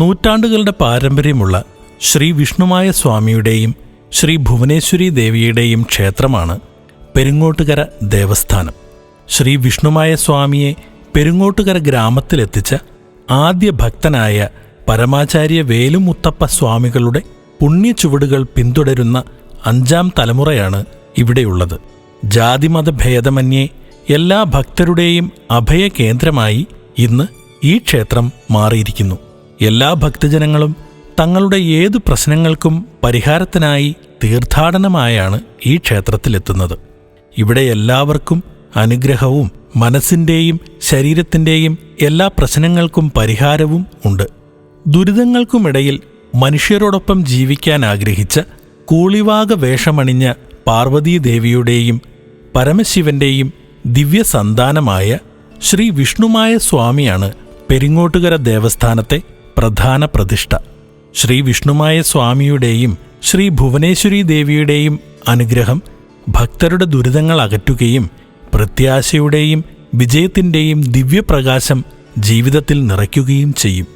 നൂറ്റാണ്ടുകളുടെ പാരമ്പര്യമുള്ള ശ്രീ വിഷ്ണുമായ സ്വാമിയുടെയും ശ്രീ ഭുവനേശ്വരി ദേവിയുടെയും ക്ഷേത്രമാണ് പെരിങ്ങോട്ടുകര ദേവസ്ഥാനം. ശ്രീ വിഷ്ണുമായ സ്വാമിയെ പെരിങ്ങോട്ടുകര ഗ്രാമത്തിലെത്തിച്ച ആദ്യ ഭക്തനായ പരമാചാര്യ വേലുമുത്തപ്പ സ്വാമികളുടെ പുണ്യചുവടുകൾ പിന്തുടരുന്ന 5ാം തലമുറയാണ് ഇവിടെയുള്ളത്. ജാതിമത ഭേദമന്യേ എല്ലാ ഭക്തരുടെയും അഭയകേന്ദ്രമായി ഇന്ന് ഈ ക്ഷേത്രം മാറിയിരിക്കുന്നു. എല്ലാ ഭക്തജനങ്ങളും തങ്ങളുടെ ഏതു പ്രശ്നങ്ങൾക്കും പരിഹാരത്തിനായി തീർത്ഥാടനമായാണ് ഈ ക്ഷേത്രത്തിലെത്തുന്നത്. ഇവിടെ എല്ലാവർക്കും അനുഗ്രഹവും മനസ്സിൻ്റെയും ശരീരത്തിൻ്റെയും എല്ലാ പ്രശ്നങ്ങൾക്കും പരിഹാരവും ഉണ്ട്. ദുരിതങ്ങൾക്കുമിടയിൽ മനുഷ്യരോടൊപ്പം ജീവിക്കാൻ ആഗ്രഹിച്ച കൂളിവാക വേഷമണിഞ്ഞ പാർവതീദേവിയുടെയും പരമശിവന്റെയും ദിവ്യസന്താനമായ ശ്രീ വിഷ്ണുമായ സ്വാമിയാണ് പെരിങ്ങോട്ടുകര ദേവസ്ഥാനത്തെ പ്രധാന പ്രതിഷ്ഠ. ശ്രീ വിഷ്ണുമായ സ്വാമിയുടെയും ശ്രീ ഭുവനേശ്വരി ദേവിയുടെയും അനുഗ്രഹം ഭക്തരുടെ ദുരിതങ്ങൾ അകറ്റുകയും പ്രത്യാശയുടെയും വിജയത്തിൻ്റെയും ദിവ്യപ്രകാശം ജീവിതത്തിൽ നിറയ്ക്കുകയും ചെയ്യും.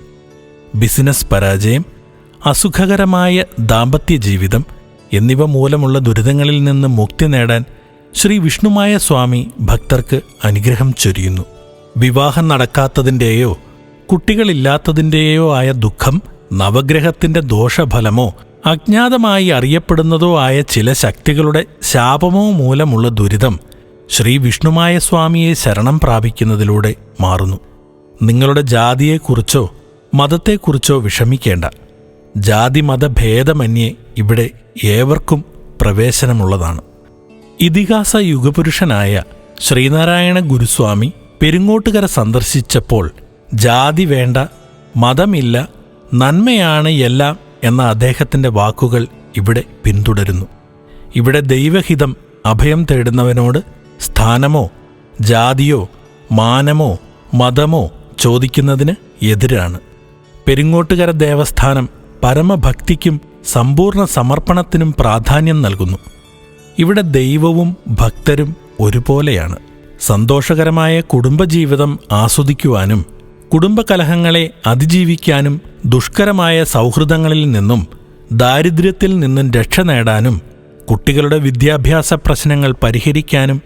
ബിസിനസ് പരാജയം, അസുഖകരമായ ദാമ്പത്യ ജീവിതം എന്നിവ മൂലമുള്ള ദുരിതങ്ങളിൽ നിന്ന് മുക്തി നേടാൻ ശ്രീ വിഷ്ണുമായ സ്വാമി ഭക്തർക്ക് അനുഗ്രഹം ചൊരിയുന്നു. വിവാഹം നടക്കാത്തതിൻ്റെയോ കുട്ടികളില്ലാത്തതിൻ്റെയോ ആയ ദുഃഖം, നവഗ്രഹത്തിൻ്റെ ദോഷഫലമോ അജ്ഞാതമായി അറിയപ്പെടുന്നതോ ആയ ചില ശക്തികളുടെ ശാപമോ മൂലമുള്ള ദുരിതം ശ്രീ വിഷ്ണുമായ സ്വാമിയെ ശരണം പ്രാപിക്കുന്നതിലൂടെ മാറുന്നു. നിങ്ങളുടെ ജാതിയെക്കുറിച്ചോ മതത്തെക്കുറിച്ചോ വിഷമിക്കേണ്ട. ജാതിമതഭേദമന്യേ ഇവിടെ ഏവർക്കും പ്രവേശനമുള്ളതാണ്. ഇതിഹാസ യുഗപുരുഷനായ ശ്രീനാരായണ ഗുരുസ്വാമി പെരിങ്ങോട്ടുകര സന്ദർശിച്ചപ്പോൾ ജാതി വേണ്ട, മതമില്ല, നന്മയാണ് എല്ലാം എന്ന അദ്ദേഹത്തിൻ്റെ വാക്കുകൾ ഇവിടെ പിന്തുടരുന്നു. ഇവിടെ ദൈവഹിതം അഭയം തേടുന്നവനോട് സ്ഥാനമോ ജാതിയോ മാനമോ മതമോ ചോദിക്കുന്നതിന് എതിരാണ്. പെരിങ്ങോട്ടുകര ദേവസ്ഥാനം പരമഭക്തിക്കും സമ്പൂർണ്ണ സമർപ്പണത്തിനും പ്രാധാന്യം നൽകുന്നു. ഇവിടെ ദൈവവും ഭക്തരും ഒരുപോലെയാണ്. സന്തോഷകരമായ കുടുംബജീവിതം ആസ്വദിക്കുവാനും കുടുംബകലഹങ്ങളെ അതിജീവിക്കാനും ദുഷ്കരമായ സൗഹൃദങ്ങളിൽ നിന്നും ദാരിദ്ര്യത്തിൽ നിന്നും രക്ഷ നേടാനും കുട്ടികളുടെ വിദ്യാഭ്യാസ പ്രശ്നങ്ങൾ പരിഹരിക്കാനും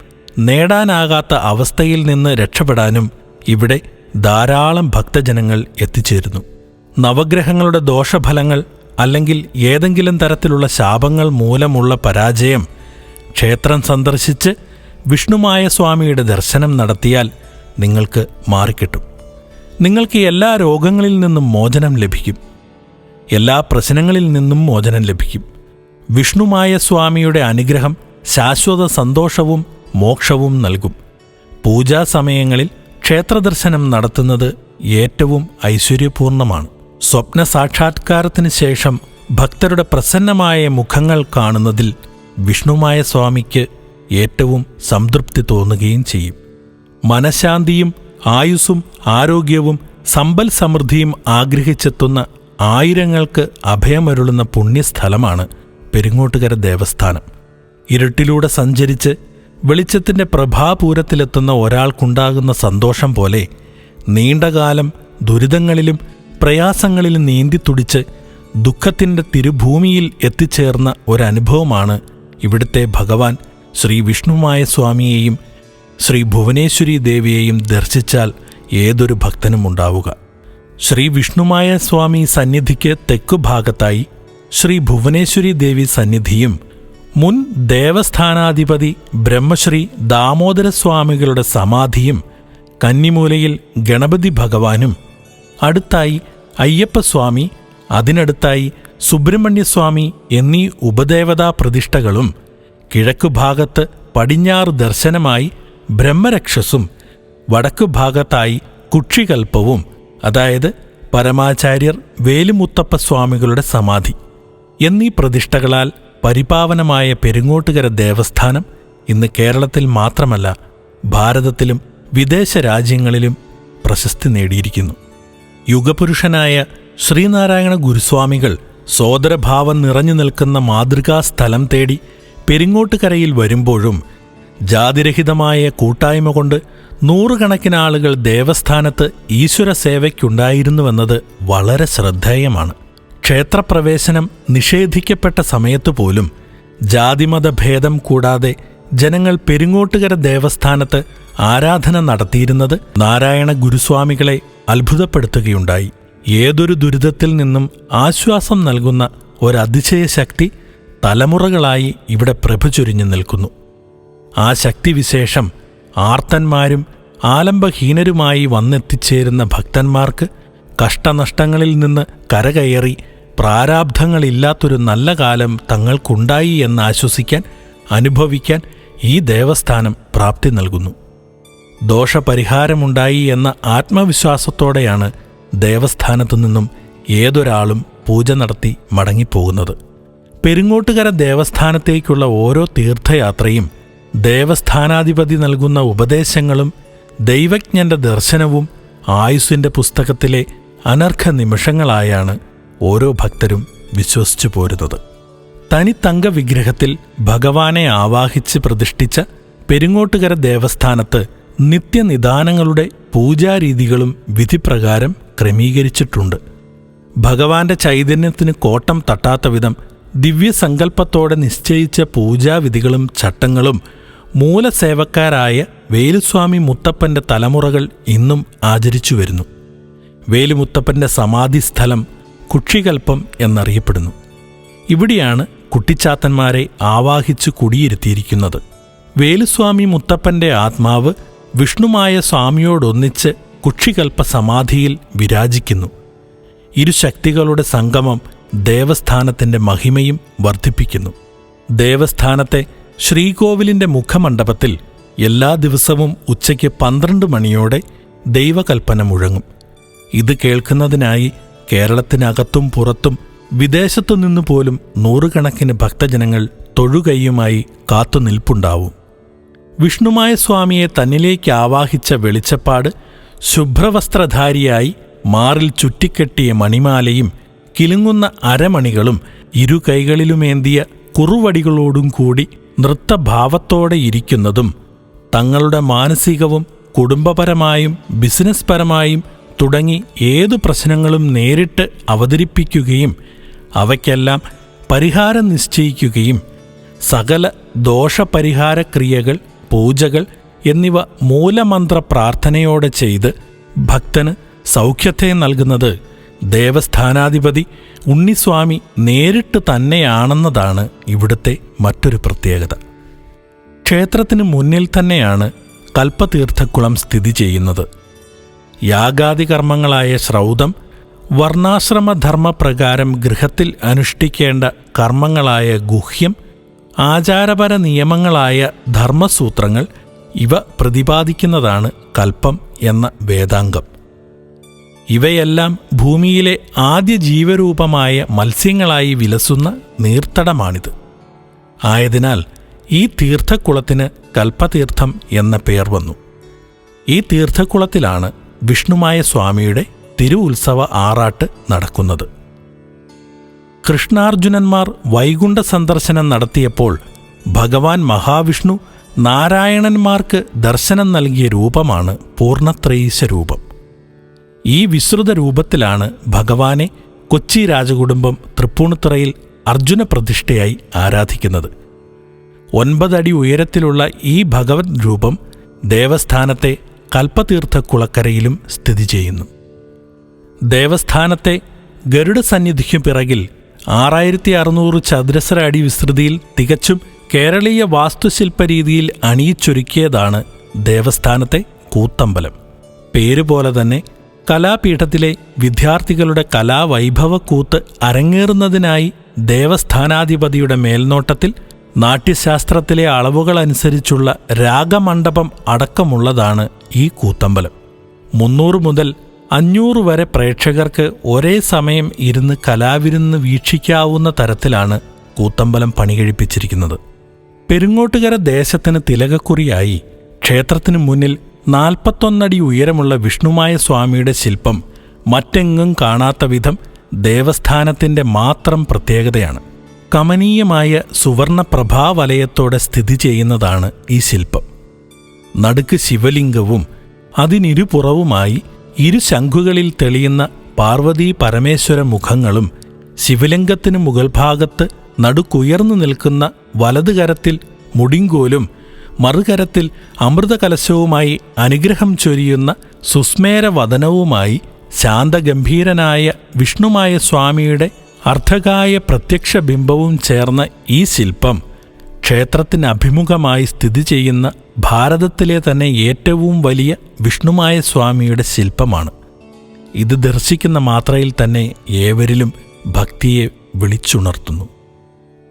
നേടാനാകാത്ത അവസ്ഥയിൽ നിന്ന് രക്ഷപ്പെടാനും ഇവിടെ ധാരാളം ഭക്തജനങ്ങൾ എത്തിച്ചേരുന്നു. നവഗ്രഹങ്ങളുടെ ദോഷഫലങ്ങൾ അല്ലെങ്കിൽ ഏതെങ്കിലും തരത്തിലുള്ള ശാപങ്ങൾ മൂലമുള്ള പരാജയം ക്ഷേത്രം സന്ദർശിച്ച് വിഷ്ണുമായ സ്വാമിയുടെ ദർശനം നടത്തിയാൽ നിങ്ങൾക്ക് മാറിക്കിട്ടും. നിങ്ങൾക്ക് എല്ലാ രോഗങ്ങളിൽ നിന്നും മോചനം ലഭിക്കും. എല്ലാ പ്രശ്നങ്ങളിൽ നിന്നും മോചനം ലഭിക്കും. വിഷ്ണുമായ സ്വാമിയുടെ അനുഗ്രഹം ശാശ്വത സന്തോഷവും മോക്ഷവും നൽകും. പൂജാസമയങ്ങളിൽ ക്ഷേത്രദർശനം നടത്തുന്നത് ഏറ്റവും ഐശ്വര്യപൂർണമാണ്. സ്വപ്ന സാക്ഷാത്കാരത്തിന് ശേഷം ഭക്തരുടെ പ്രസന്നമായ മുഖങ്ങൾ കാണുന്നതിൽ വിഷ്ണുമായ സ്വാമിക്ക് ഏറ്റവും സംതൃപ്തി തോന്നുകയും ചെയ്യും. മനഃശാന്തിയും ആയുസ്സും ആരോഗ്യവും സമ്പൽ സമൃദ്ധിയും ആഗ്രഹിച്ചെത്തുന്ന ആയിരങ്ങൾക്ക് അഭയമരുളുന്ന പുണ്യസ്ഥലമാണ് പെരിങ്ങോട്ടുകര ദേവസ്ഥാനം. ഇരുട്ടിലൂടെ സഞ്ചരിച്ച് വെളിച്ചത്തിൻ്റെ പ്രഭാപൂരത്തിലെത്തുന്ന ഒരാൾക്കുണ്ടാകുന്ന സന്തോഷം പോലെ നീണ്ടകാലം ദുരിതങ്ങളിലും പ്രയാസങ്ങളിലും നീന്തിത്തുടിച്ച് ദുഃഖത്തിൻ്റെ തിരുഭൂമിയിൽ എത്തിച്ചേർന്ന ഒരനുഭവമാണ് ഇവിടുത്തെ ഭഗവാൻ ശ്രീ വിഷ്ണുമായ സ്വാമിയെയും ശ്രീ ഭുവനേശ്വരി ദേവിയെയും ദർശിച്ചാൽ ഏതൊരു ഭക്തനും ഉണ്ടാവുക. ശ്രീ വിഷ്ണുമായ സ്വാമി സന്നിധിക്ക് തെക്കുഭാഗത്തായി ശ്രീ ഭുവനേശ്വരി ദേവി സന്നിധിയും മുൻ ദേവസ്ഥാനാധിപതി ബ്രഹ്മശ്രീ ദാമോദരസ്വാമികളുടെ സമാധിയും കന്നിമൂലയിൽ ഗണപതി ഭഗവാനും അടുത്തായി അയ്യപ്പസ്വാമി, അതിനടുത്തായി സുബ്രഹ്മണ്യസ്വാമി എന്നീ ഉപദേവതാ പ്രതിഷ്ഠകളും കിഴക്കുഭാഗത്ത് പടിഞ്ഞാറ് ദർശനമായി ബ്രഹ്മരക്ഷസും വടക്കുഭാഗത്തായി കുക്ഷികൽപ്പവും അതായത് പരമാചാര്യർ വേലുമുത്തപ്പ സ്വാമികളുടെ സമാധി എന്നീ പ്രതിഷ്ഠകളാൽ പരിപാവനമായ പെരിങ്ങോട്ടുകര ദേവസ്ഥാനം ഇന്ന് കേരളത്തിൽ മാത്രമല്ല ഭാരതത്തിലും വിദേശ രാജ്യങ്ങളിലും പ്രശസ്തി നേടിയിരിക്കുന്നു. യുഗപുരുഷനായ ശ്രീനാരായണ ഗുരുസ്വാമികൾ സോദരഭാവം നിറഞ്ഞു നിൽക്കുന്ന മാതൃകാസ്ഥലം തേടി പെരിങ്ങോട്ടുകരയിൽ വരുമ്പോഴും ജാതിരഹിതമായ കൂട്ടായ്മ കൊണ്ട് നൂറുകണക്കിന് ആളുകൾ ദേവസ്ഥാനത്ത് ഈശ്വര സേവയ്ക്കുണ്ടായിരുന്നുവെന്നത് വളരെ ശ്രദ്ധേയമാണ്. ക്ഷേത്രപ്രവേശനം നിഷേധിക്കപ്പെട്ട സമയത്തുപോലും ജാതിമതഭേദം കൂടാതെ ജനങ്ങൾ പെരിങ്ങോട്ടുകര ദേവസ്ഥാനത്ത് ആരാധന നടത്തിയിരുന്നത് നാരായണ ഗുരുസ്വാമികളെ അത്ഭുതപ്പെടുത്തുകയുണ്ടായി. ഏതൊരു ദുരിതത്തിൽ നിന്നും ആശ്വാസം നൽകുന്ന ഒരതിശയശക്തി തലമുറകളായി ഇവിടെ പ്രഭചൊരിഞ്ഞു നിൽക്കുന്നു. ആ ശക്തിവിശേഷം ആർത്തന്മാരും ആലംബഹീനരുമായി വന്നെത്തിച്ചേരുന്ന ഭക്തന്മാർക്ക് കഷ്ടനഷ്ടങ്ങളിൽ നിന്ന് കരകയറി പ്രാരാബ്ധങ്ങളില്ലാത്തൊരു നല്ല കാലം തങ്ങൾക്കുണ്ടായി എന്നാശ്വസിക്കാൻ, അനുഭവിക്കാൻ ഈ ദേവസ്ഥാനം പ്രാപ്തി നൽകുന്നു. ദോഷപരിഹാരമുണ്ടായി എന്ന ആത്മവിശ്വാസത്തോടെയാണ് ദേവസ്ഥാനത്തു നിന്നും ഏതൊരാളും പൂജ നടത്തി മടങ്ങിപ്പോകുന്നത്. പെരിങ്ങോട്ടുകര ദേവസ്ഥാനത്തേക്കുള്ള ഓരോ തീർത്ഥയാത്രയും ദേവസ്ഥാനാധിപതി നൽകുന്ന ഉപദേശങ്ങളും ദൈവജ്ഞന്റെ ദർശനവും ആയുസ്സിന്റെ പുസ്തകത്തിലെ അനർഘ നിമിഷങ്ങളായാണ് ഓരോ ഭക്തരും വിശ്വസിച്ചു പോരുന്നത്. തനിത്തങ്ക വിഗ്രഹത്തിൽ ഭഗവാനെ ആവാഹിച്ച് പ്രതിഷ്ഠിച്ച പെരിങ്ങോട്ടുകര ദേവസ്ഥാനത്ത് നിത്യനിദാനങ്ങളുടെ പൂജാരീതികളും വിധിപ്രകാരം ക്രമീകരിച്ചിട്ടുണ്ട്. ഭഗവാന്റെ ചൈതന്യത്തിന് കോട്ടം തട്ടാത്ത വിധം ദിവ്യസങ്കല്പത്തോടെ നിശ്ചയിച്ച പൂജാവിധികളും ചട്ടങ്ങളും മൂലസേവക്കാരായ വേലുസ്വാമി മുത്തപ്പന്റെ തലമുറകൾ ഇന്നും ആചരിച്ചു വരുന്നു. വേലുമുത്തപ്പന്റെ സമാധിസ്ഥലം കുക്ഷികൽപ്പം എന്നറിയപ്പെടുന്നു. ഇവിടെയാണ് കുട്ടിച്ചാത്തന്മാരെ ആവാഹിച്ചു കുടിയിരുത്തിയിരിക്കുന്നത്. വേലുസ്വാമി മുത്തപ്പന്റെ ആത്മാവ് വിഷ്ണുമായ സ്വാമിയോടൊന്നിച്ച് കുക്ഷികൽപ്പ സമാധിയിൽ വിരാജിക്കുന്നു. ഇരുശക്തികളുടെ സംഗമം ദേവസ്ഥാനത്തിന്റെ മഹിമയും വർദ്ധിപ്പിക്കുന്നു. ദേവസ്ഥാനത്തെ ശ്രീകോവിലിന്റെ മുഖമണ്ഡപത്തിൽ എല്ലാ ദിവസവും ഉച്ചയ്ക്ക് 12 മണിയോടെ ദൈവകൽപ്പന മുഴങ്ങും. ഇത് കേൾക്കുന്നതിനായി കേരളത്തിനകത്തും പുറത്തും വിദേശത്തുനിന്നു പോലും നൂറുകണക്കിന് ഭക്തജനങ്ങൾ തൊഴുകൈയുമായി കാത്തുനിൽപ്പുണ്ടാവും. വിഷ്ണുമായ സ്വാമിയെ തന്നിലേക്ക് ആവാഹിച്ച വെളിച്ചപ്പാട് ശുഭ്രവസ്ത്രധാരിയായി മാറിൽ ചുറ്റിക്കെട്ടിയ മണിമാലയും കിലുങ്ങുന്ന അരമണികളും ഇരു കൈകളിലുമേന്തിയ കുറുവടികളോടും കൂടി നൃത്തഭാവത്തോടെ ഇരിക്കുന്നതും തങ്ങളുടെ മാനസികവും കുടുംബപരമായും ബിസിനസ് പരമായും തുടങ്ങി ഏതു പ്രശ്നങ്ങളും നേരിട്ട് അവതരിപ്പിക്കുകയും അവയ്ക്കെല്ലാം പരിഹാരം നിശ്ചയിക്കുകയും സകല ദോഷപരിഹാരക്രിയകൾ, പൂജകൾ എന്നിവ മൂലമന്ത്ര പ്രാർത്ഥനയോടെ ചെയ്ത് ഭക്തന് സൗഖ്യത്തെ നൽകുന്നത് ദേവസ്ഥാനാധിപതി ഉണ്ണിസ്വാമി നേരിട്ട് തന്നെയാണെന്നതാണ് ഇവിടുത്തെ മറ്റൊരു പ്രത്യേകത. ക്ഷേത്രത്തിന് മുന്നിൽ തന്നെയാണ് കൽപ്പതീർത്ഥക്കുളം സ്ഥിതി ചെയ്യുന്നത്. യാഗാദികർമ്മങ്ങളായ ശ്രൗതം, വർണ്ണാശ്രമധർമ്മപ്രകാരം ഗൃഹത്തിൽ അനുഷ്ഠിക്കേണ്ട കർമ്മങ്ങളായ ഗുഹ്യം, ആചാരപര നിയമങ്ങളായ ധർമ്മസൂത്രങ്ങൾ ഇവ പ്രതിപാദിക്കുന്നതാണ് കൽപ്പം എന്ന വേദാംഗം. ഇവയെല്ലാം ഭൂമിയിലെ ആദ്യ ജീവരൂപമായ മത്സ്യങ്ങളായി വിലസുന്ന നീർത്തടമാണിത്. ആയതിനാൽ ഈ തീർത്ഥക്കുളത്തിന് കൽപ്പതീർത്ഥം എന്ന പേർ വന്നു. ഈ തീർത്ഥക്കുളത്തിലാണ് വിഷ്ണുമായ സ്വാമിയുടെ തിരുവുത്സവ ആറാട്ട് നടക്കുന്നത്. കൃഷ്ണാർജുനന്മാർ വൈകുണ്ഠ സന്ദർശനം നടത്തിയപ്പോൾ ഭഗവാൻ മഹാവിഷ്ണു നാരായണന്മാർക്ക് ദർശനം നൽകിയ രൂപമാണ് പൂർണ്ണത്രയീശ രൂപം. ഈ വിസ്തൃത രൂപത്തിലാണ് ഭഗവാനെ കൊച്ചി രാജകുടുംബം തൃപ്പൂണിത്തുറയിൽ അർജുന പ്രതിഷ്ഠയായി ആരാധിക്കുന്നത്. 9 അടി ഉയരത്തിലുള്ള ഈ ഭഗവത് രൂപം ദേവസ്ഥാനത്തെ കൽപ്പതീർത്ഥക്കുളക്കരയിലും സ്ഥിതി ചെയ്യുന്നു. ദേവസ്ഥാനത്തെ ഗരുഡ സന്നിധിക്കു പിറകിൽ 6600 ചതുരശ്ര അടി വിസ്തൃതിയിൽ തികച്ചും കേരളീയ വാസ്തുശില്പരീതിയിൽ അണിയിച്ചൊരുക്കിയതാണ് ദേവസ്ഥാനത്തെ കൂത്തമ്പലം. പേരുപോലെ തന്നെ കലാപീഠത്തിലെ വിദ്യാർത്ഥികളുടെ കലാവൈഭവക്കൂത്ത് അരങ്ങേറുന്നതിനായി ദേവസ്ഥാനാധിപതിയുടെ മേൽനോട്ടത്തിൽ നാട്യശാസ്ത്രത്തിലെ അളവുകളനുസരിച്ചുള്ള രാഗമണ്ഡപം അടക്കമുള്ളതാണ് ഈ കൂത്തമ്പലം. 300 മുതൽ 500 വരെ പ്രേക്ഷകർക്ക് ഒരേ സമയം ഇരുന്ന് കലാവിരുന്ന് വീക്ഷിക്കാവുന്ന തരത്തിലാണ് കൂത്തമ്പലം പണികഴിപ്പിച്ചിരിക്കുന്നത്. പെരിങ്ങോട്ടുകര ദേശത്തിന് തിലകക്കുറിയായി ക്ഷേത്രത്തിനു മുന്നിൽ 41 അടി ഉയരമുള്ള വിഷ്ണുമായ സ്വാമിയുടെ ശില്പം മറ്റെങ്ങും കാണാത്ത വിധം ദേവസ്ഥാനത്തിൻ്റെ മാത്രം പ്രത്യേകതയാണ്. കമനീയമായ സുവർണ പ്രഭാവലയത്തോടെ സ്ഥിതി ചെയ്യുന്നതാണ് ഈ ശില്പം. നടുക്ക് ശിവലിംഗവും അതിനിരുപുറവുമായി ഇരു ശംഖുകളിൽ തെളിയുന്ന പാർവതീ പരമേശ്വര മുഖങ്ങളും, ശിവലിംഗത്തിന് മുകൾ ഭാഗത്ത് നടുക്കുയർന്നു നിൽക്കുന്ന വലതുകരത്തിൽ മുടിങ്കോലും മറുകരത്തിൽ അമൃതകലശവുമായി അനുഗ്രഹം ചൊരിയുന്ന സുസ്മേരവദനവുമായി ശാന്തഗംഭീരനായ വിഷ്ണുമായ സ്വാമിയുടെ അർദ്ധകായ പ്രത്യക്ഷ ബിംബവും ചേർന്ന ഈ ശില്പം ക്ഷേത്രത്തിന് അഭിമുഖമായി സ്ഥിതി ചെയ്യുന്ന ഭാരതത്തിലെ തന്നെ ഏറ്റവും വലിയ വിഷ്ണുമായ സ്വാമിയുടെ ശില്പമാണ്. ഇത് ദർശിക്കുന്ന മാത്രയിൽ തന്നെ ഏവരിലും ഭക്തിയെ വിളിച്ചുണർത്തുന്നു.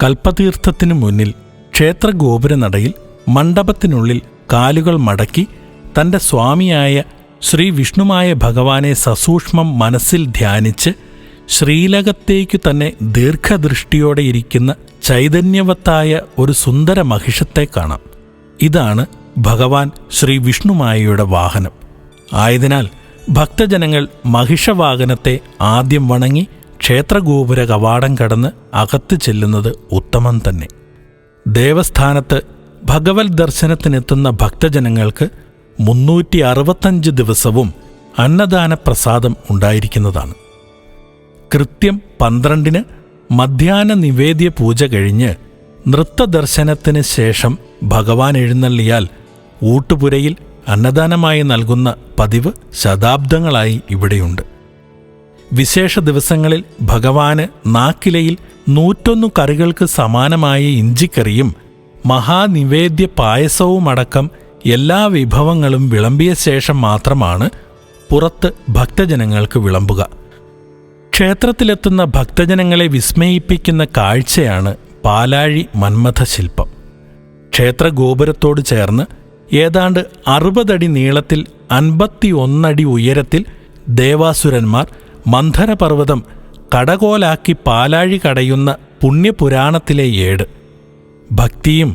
കൽപ്പതീർത്ഥത്തിനു മുന്നിൽ ക്ഷേത്രഗോപുരനടയിൽ മണ്ഡപത്തിനുള്ളിൽ കാലുകൾ മടക്കി തൻ്റെ സ്വാമിയായ ശ്രീ വിഷ്ണുമായ ഭഗവാനെ സസൂക്ഷ്മം മനസ്സിൽ ധ്യാനിച്ച് ശ്രീലകത്തേക്കു തന്നെ ദീർഘദൃഷ്ടിയോടെ ഇരിക്കുന്ന ചൈതന്യവത്തായ ഒരു സുന്ദര മഹിഷത്തെ കാണാം. ഇതാണ് ഭഗവാൻ ശ്രീ വിഷ്ണുമായയുടെ വാഹനം. ആയതിനാൽ ഭക്തജനങ്ങൾ മഹിഷവാഹനത്തെ ആദ്യം വണങ്ങി ക്ഷേത്രഗോപുര കവാടം കടന്ന് അകത്ത് ചെല്ലുന്നത് ഉത്തമം തന്നെ. ദേവസ്ഥാനത്ത് ഭഗവത് ദർശനത്തിനെത്തുന്ന ഭക്തജനങ്ങൾക്ക് 365 ദിവസവും അന്നദാന പ്രസാദം ഉണ്ടായിരിക്കുന്നതാണ്. കൃത്യം 12-ന് മധ്യാഹ്ന നിവേദ്യ പൂജ കഴിഞ്ഞ് നൃത്തദർശനത്തിന് ശേഷം ഭഗവാൻ എഴുന്നള്ളിയാൽ ഊട്ടുപുരയിൽ അന്നദാനമായി നൽകുന്ന പതിവ് ശതാബ്ദങ്ങളായി ഇവിടെയുണ്ട്. വിശേഷ ദിവസങ്ങളിൽ ഭഗവാന് നാക്കിലയിൽ 101 കറികൾക്ക് സമാനമായ ഇഞ്ചിക്കറിയും മഹാനിവേദ്യ പായസവുമടക്കം എല്ലാ വിഭവങ്ങളും വിളമ്പിയ ശേഷം മാത്രമാണ് പുറത്ത് ഭക്തജനങ്ങൾക്ക് വിളമ്പുക. ക്ഷേത്രത്തിലെത്തുന്ന ഭക്തജനങ്ങളെ വിസ്മയിപ്പിക്കുന്ന കാഴ്ചയാണ് പാലാഴി മന്മഥശില്പം. ക്ഷേത്രഗോപുരത്തോട് ചേർന്ന് ഏതാണ്ട് 60 അടി നീളത്തിൽ 51 അടി ഉയരത്തിൽ ദേവാസുരന്മാർ മന്ധരപർവ്വതം കടകോലാക്കി പാലാഴി കടയുന്ന പുണ്യപുരാണത്തിലെ ഏട്. ഭക്തിയും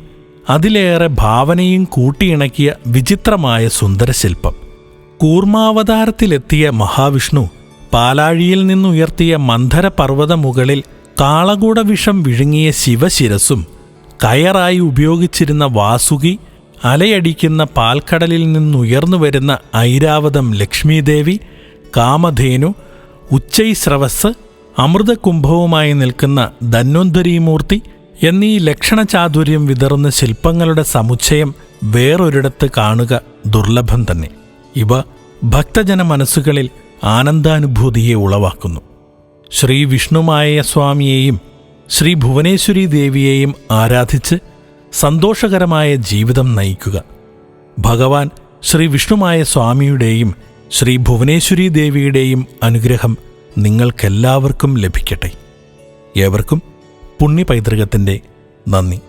അതിലേറെ ഭാവനയും കൂട്ടിയിണക്കിയ വിചിത്രമായ സുന്ദരശില്പം. കൂർമാവതാരത്തിലെത്തിയ മഹാവിഷ്ണു പാലാഴിയിൽ നിന്നുയർത്തിയ മന്ധരപർവ്വത മുകളിൽ കാളകൂടവിഷം വിഴുങ്ങിയ ശിവശിരസും, കയറായി ഉപയോഗിച്ചിരുന്ന വാസുകി, അലയടിക്കുന്ന പാൽക്കടലിൽ നിന്നുയർന്നു വരുന്ന ഐരാവതം ലക്ഷ്മീദേവി, കാമധേനു, ഉച്ചൈസ്രവസ്, അമൃതകുംഭവുമായി നിൽക്കുന്ന ധന്വന്തരീമൂർത്തി എന്നീ ലക്ഷണചാതുര്യം വിതറുന്ന ശില്പങ്ങളുടെ സമുച്ചയം വേറൊരിടത്ത് കാണുക ദുർലഭം തന്നെ. ഇവ ഭക്തജന മനസ്സുകളിൽ ആനന്ദാനുഭൂതിയെ ഉളവാക്കുന്നു. ശ്രീ വിഷ്ണുമായ സ്വാമിയെയും ശ്രീ ഭുവനേശ്വരി ദേവിയെയും ആരാധിച്ച് സന്തോഷകരമായ ജീവിതം നയിക്കുക. ഭഗവാൻ ശ്രീ വിഷ്ണുമായ സ്വാമിയുടെയും ശ്രീ ഭുവനേശ്വരി ദേവിയുടെയും അനുഗ്രഹം നിങ്ങൾക്കെല്ലാവർക്കും ലഭിക്കട്ടെ. ഏവർക്കും പുണ്യപൈതൃകത്തിൻ്റെ നന്ദി.